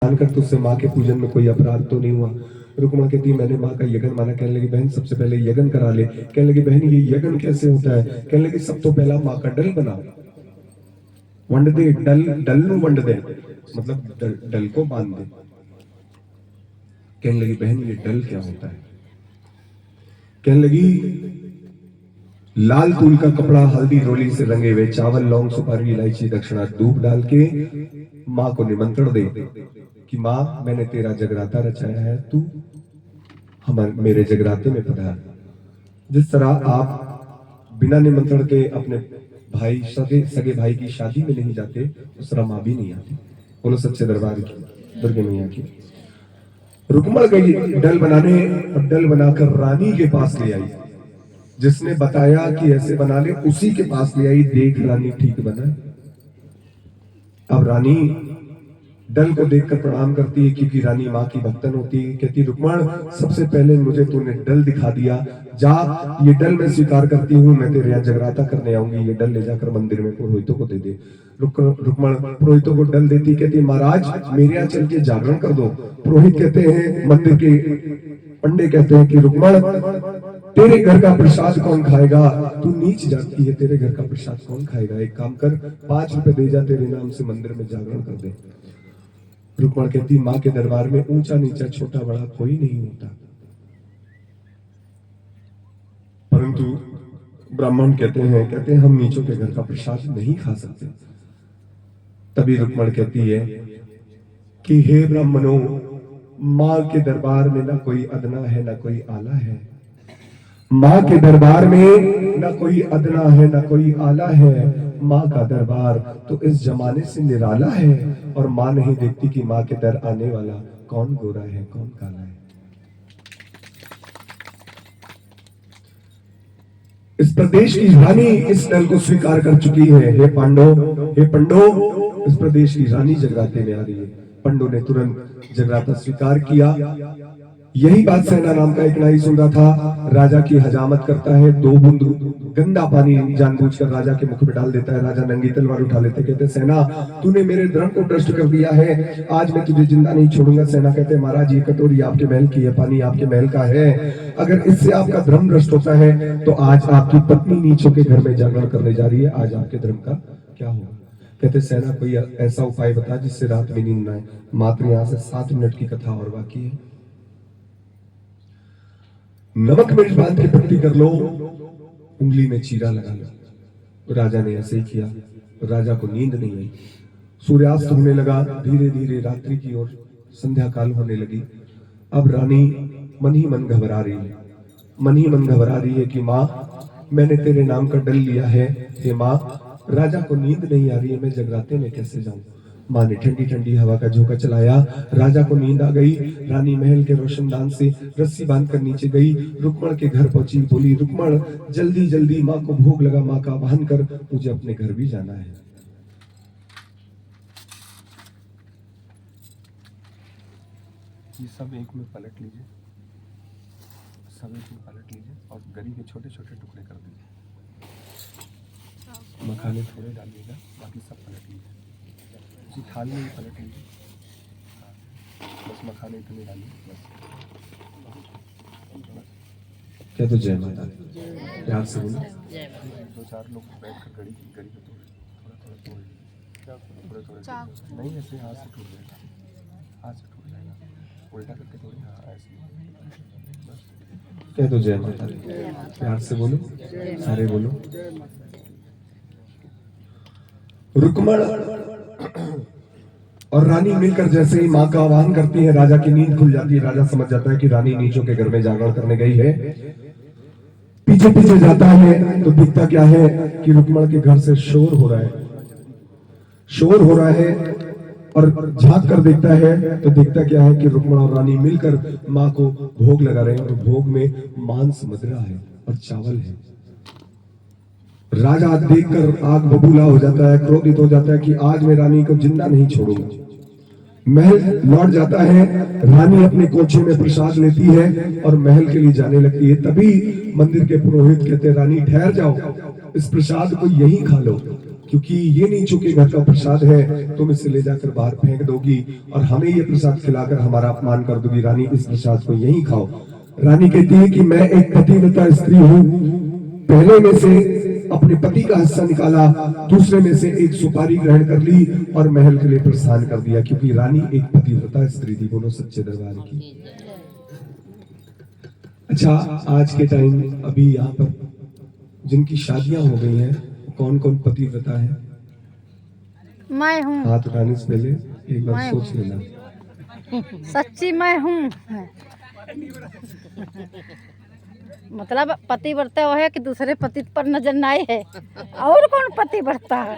ध्यान कर तुझसे माँ के पूजन में कोई अपराध तो नहीं हुआ। रुक्मण कहती मैंने माँ का यज्ञ माना। कहने लगी बहन सबसे पहले यज्ञ करा ले। कहने लगी बहन ये यज्ञ कैसे होता है? कहने लगी सब तो पहला माँ का डल बना, वंड दे, डल नु वंड दे, मतलब डल को बांध दे। कहने लगी बहन ये डल क्या होता है? कहने लगी लाल तूल का कपड़ा हल्दी रोली से रंगे हुए, चावल लौंग सुपारी इलायची दक्षिणा दूध डाल के माँ को निमंत्रण दे कि माँ मैंने तेरा जगराता रचाया है, तू मेरे जगराते में पधार। जिस तरह आप बिना निमंत्रण के अपने भाई सगे भाई की शादी में नहीं जाते, उस तरह माँ भी नहीं आती। बोलो सच्चे दरबार की, दुर्गे मैया की। रुक्मण गई डल बनाने, और डल बनाकर रानी के पास ले आई। जिसने बताया कि ऐसे बना ले उसी के पास ले आई। देख रानी ठीक बना। अब रानी डल को देखकर प्रणाम करती है, क्योंकि रानी माँ की भक्तन होती है। कहती रुक्मण सबसे पहले मुझे तूने डल दिखा दिया, जा ये डल मैं स्वीकार करती हूँ, मैं तेरे यहाँ जगराता करने आऊंगी, ये डल ले जाकर मंदिर में पुरोहितों को दे दे। रुक्मण पुरोहितों को डल देती, कहती महाराज मेरे यहाँ चल के जागरण कर दो। पुरोहित कहते हैं, मंदिर के पंडे कहते हैं कि रुक्मण तेरे घर का प्रसाद कौन खाएगा? तू नीच जाती है, तेरे घर का प्रसाद कौन खाएगा? एक काम कर 5 रुपए दे जा, तेरे नाम से मंदिर में जागरण कर दे। रुक्मण कहती माँ के दरबार में ऊंचा नीचा छोटा बड़ा कोई नहीं होता, परंतु ब्राह्मण कहते हैं हम नीचों के घर का प्रसाद नहीं खा सकते। तभी रुक्मण कहती है कि हे ब्राह्मणों, माँ के दरबार में ना कोई अदना है ना कोई आला है। माँ के दरबार में ना कोई अदना है ना कोई आला है। माँ का दरबार तो इस जमाने से निराला है, और माँ नहीं देखती कि माँ के दर आने वाला कौन गोरा है कौन काला है। इस प्रदेश की रानी इस डल को स्वीकार कर चुकी है। हे पंडो, इस प्रदेश की रानी जगराते में आ रही है। पंडो ने तुरंत जगराता स्वीकार किया। यही बात सेना नाम का एक नाई सुन रहा था। राजा की हजामत करता है, 2 बूंद गंदा पानी जानबूझकर राजा के मुख में डाल देता है। राजा नंगी तलवार उठा लेते, कहते सेना तूने मेरे धर्म को भ्रष्ट कर दिया है, आज मैं तुझे जिंदा नहीं छोड़ूंगा। सेना कहते महाराज ये कटोरी आपके महल की है, पानी आपके महल का है, अगर इससे आपका धर्म भ्रष्ट होता है तो आज आपकी पत्नी नीचों के घर में जागरण करने जा रही है, आज आपके धर्म का क्या होगा? कहते सेना कोई ऐसा उपाय बता जिससे रात में नींद ना आए। मात्र यहाँ से 7 मिनट की कथा और बाकी है। नमक मिर्च बांध के पट्टी कर लो, उंगली में चीरा लगा लो। राजा ने ऐसे ही किया। राजा को नींद नहीं आई। सूर्यास्त होने लगा, धीरे धीरे रात्रि की ओर संध्या काल होने लगी। अब रानी मन ही मन घबरा रही है, मन ही मन घबरा रही है कि माँ मैंने तेरे नाम का डल लिया है, हे माँ राजा को नींद नहीं आ रही है, मैं जगराते में कैसे जाऊं? माँ ने ठंडी ठंडी हवा का झोंका चलाया, राजा को नींद आ गई। रानी महल के रोशनदान से रस्सी बांधकर नीचे गई, रुक्मण के घर पहुंची। बोली रुक्मण जल्दी जल्दी माँ को भोग लगा, माँ का आवाहन कर, मुझे अपने घर भी जाना है। ये सब एक में पलट लीजिए, सब एक में पलट लीजिए और गरी के छोटे छोटे टुकड़े कर दीजिए। मखाने थोड़े डालिएगा, बाकी सब पलट लीजिए। उसी थाली में पलट लीजिए, बस मखाने इतने डालिए बस। क्या तो जय माता दी, प्यार से बोलो। 2-4 लोग बैठकर गरी पे थोड़े नहीं, ऐसे हाथ से टूट जाएगा, हाथ से टूट जाएगा, उल्टा करके थोड़ी, हाँ ऐसे बस। क्या तो जय माता दी, प्यार से बोलो, सारे बोलो। रुक्मण और रानी मिलकर जैसे ही माँ का आह्वान करती है, राजा की नींद खुल जाती है। राजा समझ जाता है कि रानी नीचों के घर में जागरण करने गई है। पीछे पीछे जाता है तो दिखता क्या है कि रुक्मण के घर से शोर हो रहा है, शोर हो रहा है। और झांक कर देखता है तो दिखता क्या है कि रुक्मण और रानी मिलकर माँ को भोग लगा रहे हैं, और भोग में मांस मदिरा है और चावल है। राजा देखकर आग बबूला हो जाता है, क्रोधित हो जाता है कि आज मैं रानी को जिंदा नहीं छोड़ूंगा। महल लौट जाता है, रानी अपने कोठे में प्रसाद लेती है और महल के लिए जाने लगती है। तभी मंदिर के पुरोहित कहते रानी ठहर जाओ, इस प्रसाद को यहीं खा लो। क्योंकि ये नहीं चूंकि घर का प्रसाद है तुम इसे ले जाकर बाहर फेंक दोगी और हमें ये प्रसाद खिलाकर हमारा अपमान कर दोगी। रानी इस प्रसाद को यहीं खाओ। रानी कहती है कि मैं एक पतिव्रता स्त्री हूँ, पहले में से अपने पति का हिस्सा निकाला, दूसरे में से एक सुपारी ग्रहण कर ली और महल के लिए प्रस्थान कर दिया, क्योंकि रानी एक पतिव्रता स्त्री थी। बोलो सच्चे दरबार की। अच्छा, आज के टाइम अभी यहाँ पर जिनकी शादियां हो गई हैं, कौन कौन पतिव्रता है? मैं हूँ। हाथ उठाने से पहले एक बार मैं सोच लेना। सच्ची मैं हूँ। मतलब पतिव्रता वो है कि दूसरे पति पर नजर ना आए है, और कौन पतिव्रता है।